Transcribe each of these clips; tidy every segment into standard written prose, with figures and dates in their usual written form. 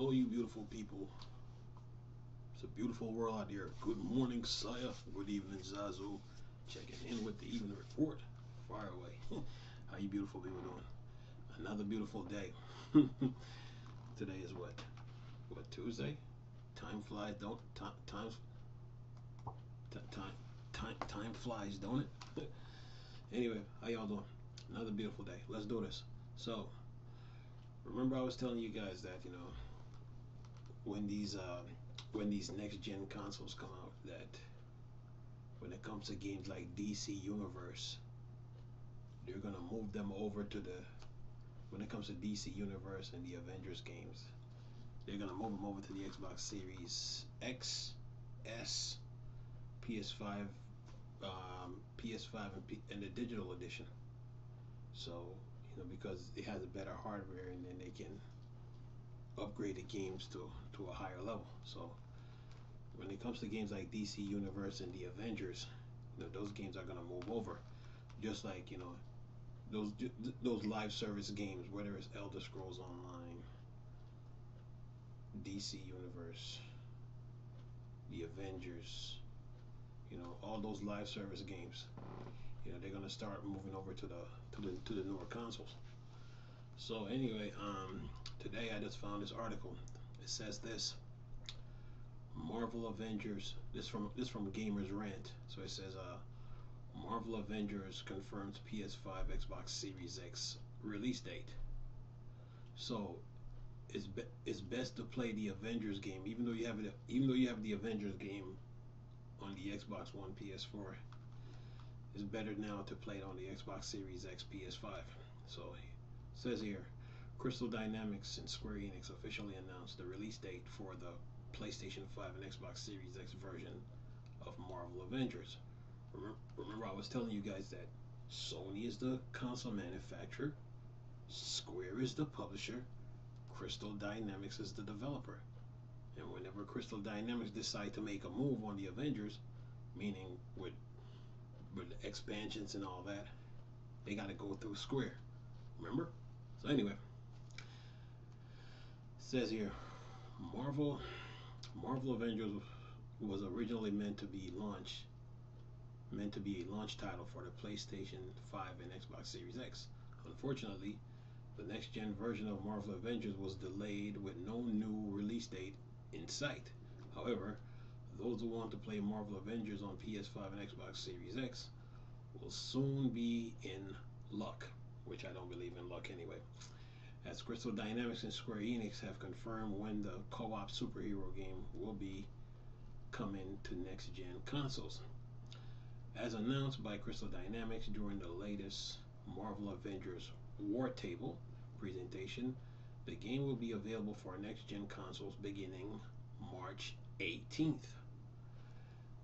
Hello, you beautiful people. It's a beautiful world out there. Good morning, Saya. Good evening, Zazu. Checking in with the evening report. Far away. How you beautiful people doing? Another beautiful day. Today is what? What, Tuesday? Time flies, don't time flies, don't it? Anyway, how y'all doing? Another beautiful day. Let's do this. So, remember I was telling you guys that when these next gen consoles come out, that when it comes to games like DC Universe, they're gonna move them over to the when it comes to DC Universe and the Avengers games, they're gonna move them over to the Xbox Series X, S, PS5, PS5, and the digital edition. So because it has a better hardware, and then they can upgrade the games to a higher level. So when it comes to games like DC Universe and the Avengers, those games are gonna move over, just like those those live service games, whether it's Elder Scrolls Online, DC Universe, the Avengers, all those live service games. They're gonna start moving over to the newer consoles. So anyway, today I just found this article. It says this: Marvel Avengers. This from Gamers Rant. So it says, Marvel Avengers confirms PS5, Xbox Series X release date. So it's best to play the Avengers game, even though you have the Avengers game on the Xbox One, PS4. It's better now to play it on the Xbox Series X, PS5. So it says here, Crystal Dynamics and Square Enix officially announced the release date for the PlayStation 5 and Xbox Series X version of Marvel Avengers. Remember I was telling you guys that Sony is the console manufacturer, Square is the publisher, Crystal Dynamics is the developer. And whenever Crystal Dynamics decide to make a move on the Avengers, meaning with the expansions and all that, they got to go through Square. Remember? So anyway, it says here, Marvel Avengers was originally meant to be a launch title for the PlayStation 5 and Xbox Series X. Unfortunately, the next gen version of Marvel Avengers was delayed with no new release date in sight. However, those who want to play Marvel Avengers on PS5 and Xbox Series X will soon be in luck, which I don't believe in luck anyway, as Crystal Dynamics and Square Enix have confirmed when the co-op superhero game will be coming to next gen consoles. As announced by Crystal Dynamics during the latest Marvel Avengers War Table presentation, the game will be available for next gen consoles beginning March 18th.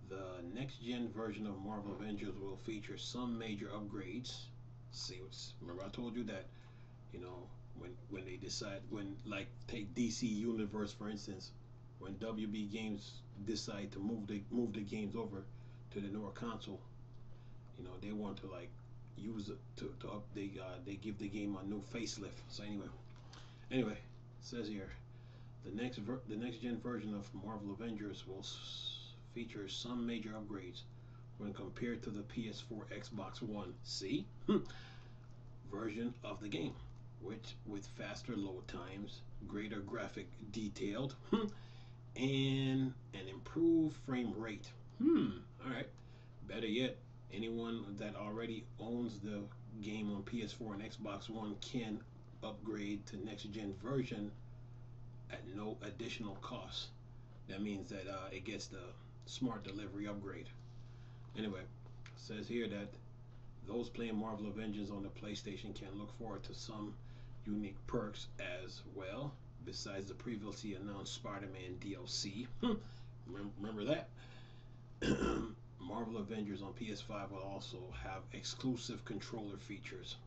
The next gen version of Marvel Avengers will feature some major upgrades. Remember I told you that, when they decide, like take DC Universe for instance, when WB Games decide to move the games over to the newer console, they want to like use it to up, they give the game a new facelift. So anyway, it says here, the next gen version of Marvel Avengers will feature some major upgrades when compared to the PS4, Xbox One version of the game, which with faster load times, greater graphic detailed, and an improved frame rate. All right. Better yet, anyone that already owns the game on PS4 and Xbox One can upgrade to next gen version at no additional cost. That means that it gets the smart delivery upgrade. Anyway, it says here that those playing Marvel Avengers on the PlayStation can look forward to some unique perks as well, besides the previously announced Spider-Man DLC. Remember that? Marvel Avengers on PS5 will also have exclusive controller features.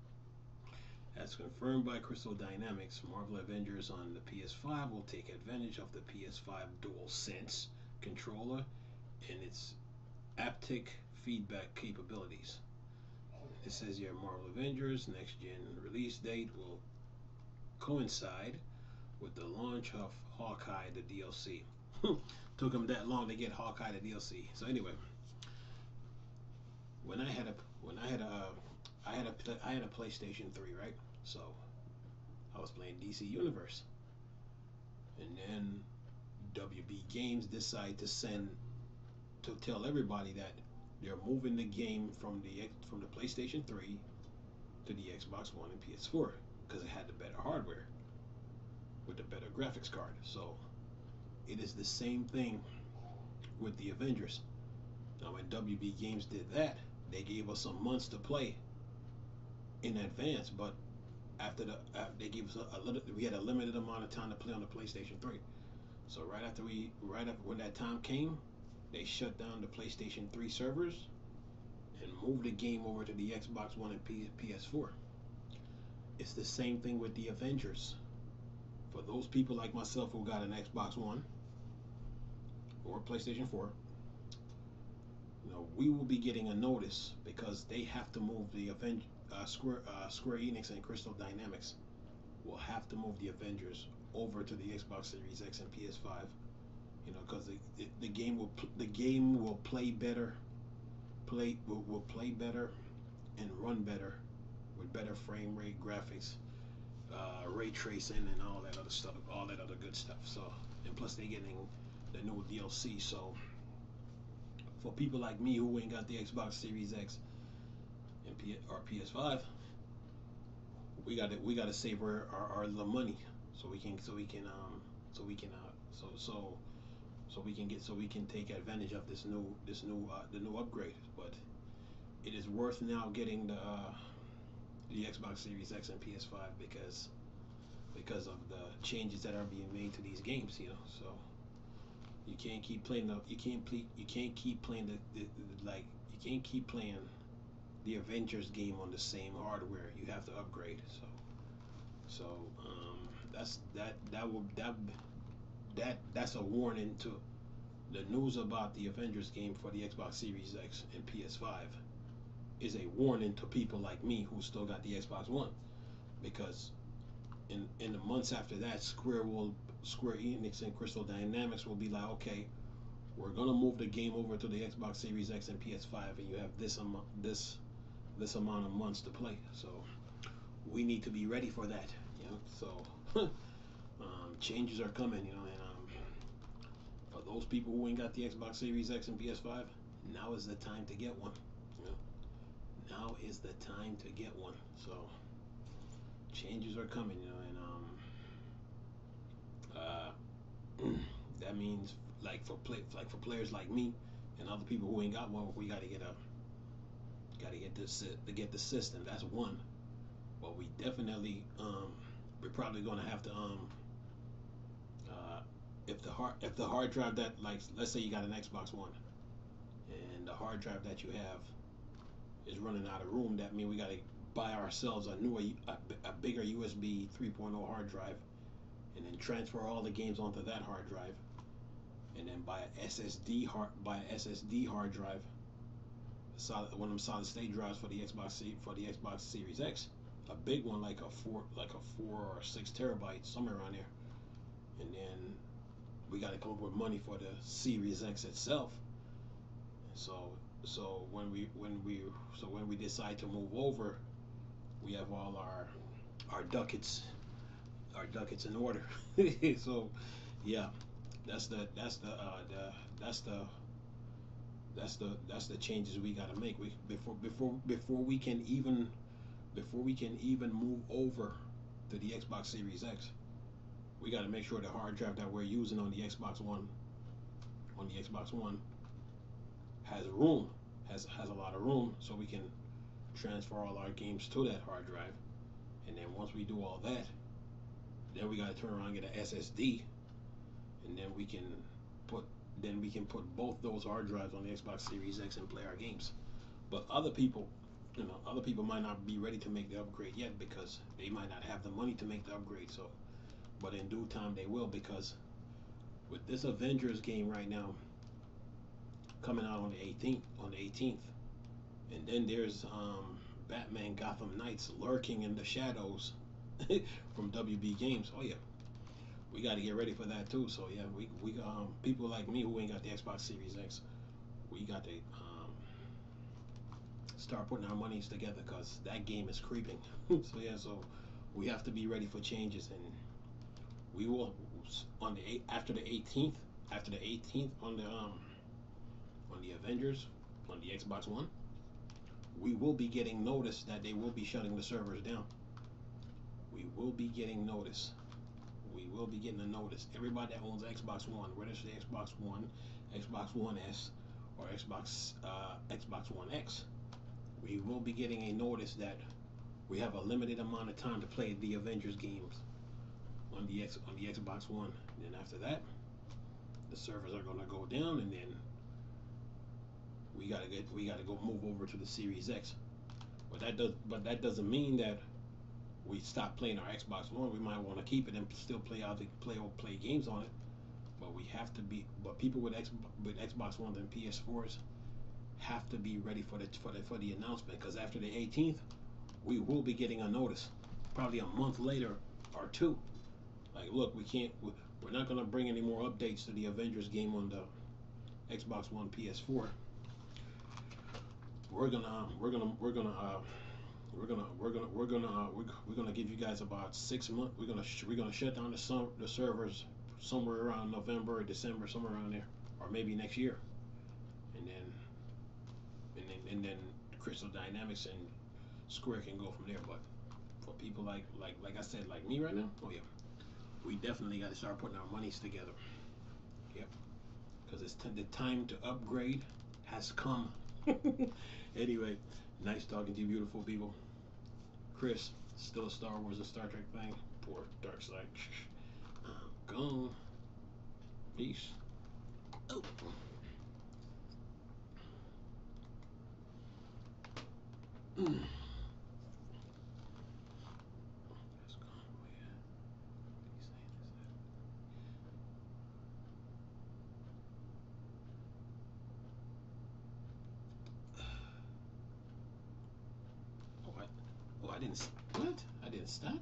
As confirmed by Crystal Dynamics, Marvel Avengers on the PS5 will take advantage of the PS5 DualSense controller and its haptic feedback capabilities. It says here Marvel Avengers next gen release date will coincide with the launch of Hawkeye, the DLC. Took them that long to get Hawkeye, the DLC. So anyway, when I had a when I had a PlayStation 3, right? So I was playing DC Universe, and then WB Games decided to tell everybody that they're moving the game from the PlayStation 3 to the Xbox One and PS4 because it had the better hardware with the better graphics card. So it is the same thing with the Avengers. Now when WB Games did that, they gave us some months to play in advance, but they gave us we had a limited amount of time to play on the PlayStation 3. So right after when that time came, they shut down the PlayStation 3 servers and moved the game over to the Xbox One and PS4. It's the same thing with the Avengers. For those people like myself who got an Xbox One or PlayStation 4, we will be getting a notice because they have to move the Square Enix and Crystal Dynamics will have to move the Avengers over to the Xbox Series X and PS5. Because the game will play better, will play better, and run better with better frame rate, graphics, ray tracing, and all that other stuff, all that other good stuff. So, and plus they're getting the new DLC. So, for people like me who ain't got the Xbox Series X and or PS5, we gotta save our the money so we can take advantage of the new upgrade. But it is worth now getting the Xbox Series X and PS5 because of the changes that are being made to these games. So you can't keep playing the Avengers game on the same hardware. You have to upgrade. So that's a warning to the news about the Avengers game for the Xbox Series X and PS5 is a warning to people like me who still got the Xbox One, because in the months after that, Square Enix and Crystal Dynamics will be like, okay, we're gonna move the game over to the Xbox Series X and PS5, and you have this amount of months to play. So we need to be ready for that. So changes are coming. And for those people who ain't got the Xbox Series X and PS5, now is the time to get one. Now is the time to get one. So changes are coming. And that means for players like me and other people who ain't got one, we gotta get the system. That's one. But we definitely we're probably gonna have to if the hard drive that, like, let's say you got an Xbox One and the hard drive that you have is running out of room, that means we gotta buy ourselves a bigger USB 3.0 hard drive, and then transfer all the games onto that hard drive, and then buy an SSD hard drive, one of them solid state drives for the Xbox Series X, a big one like a 4 or 6 terabytes, somewhere around there, and then we got to come up with money for the Series X itself. So when we decide to move over, we have all our ducats in order. So yeah, that's the changes we got to make. Before we can even move over to the Xbox Series X, we got to make sure the hard drive that we're using on the Xbox One has a lot of room, so we can transfer all our games to that hard drive. And then once we do all that, then we got to turn around and get an SSD, and then we can put both those hard drives on the Xbox Series X and play our games. But other people might not be ready to make the upgrade yet because they might not have the money to make the upgrade. So, but in due time they will, because with this Avengers game right now coming out on the 18th, and then there's Batman Gotham Knights lurking in the shadows from WB Games. Oh yeah, we got to get ready for that too. So yeah, we people like me who ain't got the Xbox Series X, we got to start putting our monies together because that game is creeping. So yeah, so we have to be ready for changes, and we will on the after the 18th, on the Avengers on the Xbox One, we will be getting notice that they will be shutting the servers down. We will be getting notice. We will be getting a notice. Everybody that owns Xbox One, whether it's the Xbox One, Xbox One S, or Xbox One X, we will be getting a notice that we have a limited amount of time to play the Avengers games on the Xbox One. And then after that, the servers are gonna go down, and then we gotta go move over to the Series X. But that doesn't mean that we stop playing our Xbox One. We might want to keep it and still play games on it. But we have to be. But people with Xbox Ones and PS4s have to be ready for the announcement, because after the 18th, we will be getting a notice, probably a month later or two. Like, look, we're not gonna bring any more updates to the Avengers game on the Xbox One, PS4. We're gonna give you guys about 6 months. We're gonna shut down the servers somewhere around November or December, somewhere around there, or maybe next year, and then Crystal Dynamics and Square can go from there. But for people like I said, like me right now, oh yeah, we definitely got to start putting our monies together. Yep, because it's the time to upgrade has come. Anyway, nice talking to you, beautiful people. Chris, still a Star Wars and Star Trek thing. Poor Dark Side. I'm gone. Peace. Oh. Mm. Oh, I didn't. What? I didn't stop.